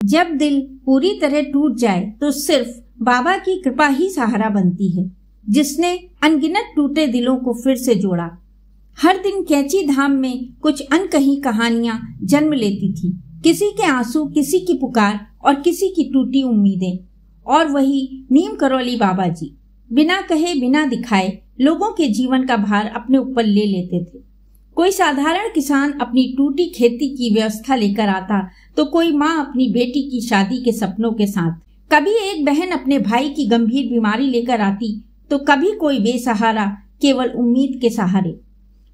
जब दिल पूरी तरह टूट जाए तो सिर्फ बाबा की कृपा ही सहारा बनती है, जिसने अनगिनत टूटे दिलों को फिर से जोड़ा। हर दिन कैंची धाम में कुछ अनकही कहानियां जन्म लेती थी, किसी के आंसू, किसी की पुकार और किसी की टूटी उम्मीदें। और वही नीम करौली बाबा जी बिना कहे बिना दिखाए लोगों के जीवन का भार अपने ऊपर ले लेते थे। कोई साधारण किसान अपनी टूटी खेती की व्यवस्था लेकर आता तो कोई माँ अपनी बेटी की शादी के सपनों के साथ, कभी एक बहन अपने भाई की गंभीर बीमारी लेकर आती तो कभी कोई बेसहारा केवल उम्मीद के सहारे।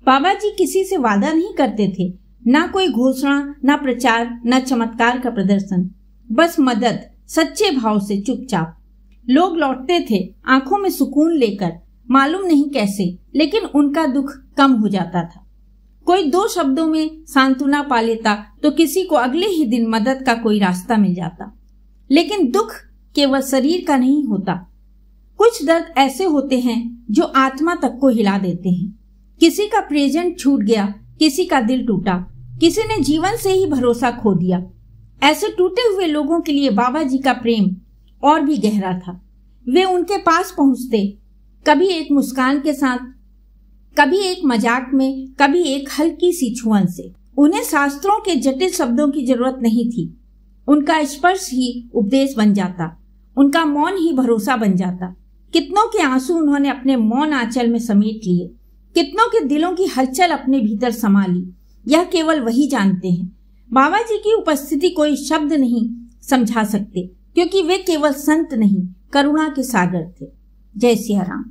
बाबा जी किसी से वादा नहीं करते थे, ना कोई घोषणा, ना प्रचार, ना चमत्कार का प्रदर्शन, बस मदद सच्चे भाव से चुपचाप। लोग लौटते थे आंखों में सुकून लेकर, मालूम नहीं कैसे, लेकिन उनका दुख कम हो जाता था। कोई 2 शब्दों में सांत्वना पा लेता तो किसी को अगले ही दिन मदद का कोई रास्ता मिल जाता। लेकिन दुख केवल शरीर का नहीं होता, कुछ दर्द ऐसे होते हैं जो आत्मा तक को हिला देते हैं। किसी का प्रेजेंट छूट गया, किसी का दिल टूटा, किसी ने जीवन से ही भरोसा खो दिया। ऐसे टूटे हुए लोगों के लिए बाबा जी का प्रेम और भी गहरा था। वे उनके पास पहुंचते, कभी एक मुस्कान के साथ, कभी एक मजाक में, कभी एक हल्की सी छुअन से। उन्हें शास्त्रों के जटिल शब्दों की जरूरत नहीं थी, उनका स्पर्श ही उपदेश बन जाता, उनका मौन ही भरोसा बन जाता। कितनों के आंसू उन्होंने अपने मौन आंचल में समेट लिए, कितनों के दिलों की हलचल अपने भीतर समा ली, यह केवल वही जानते हैं। बाबा जी की उपस्थिति कोई शब्द नहीं समझा सकते, क्योंकि वे केवल संत नहीं, करुणा के सागर थे। जय सिया राम।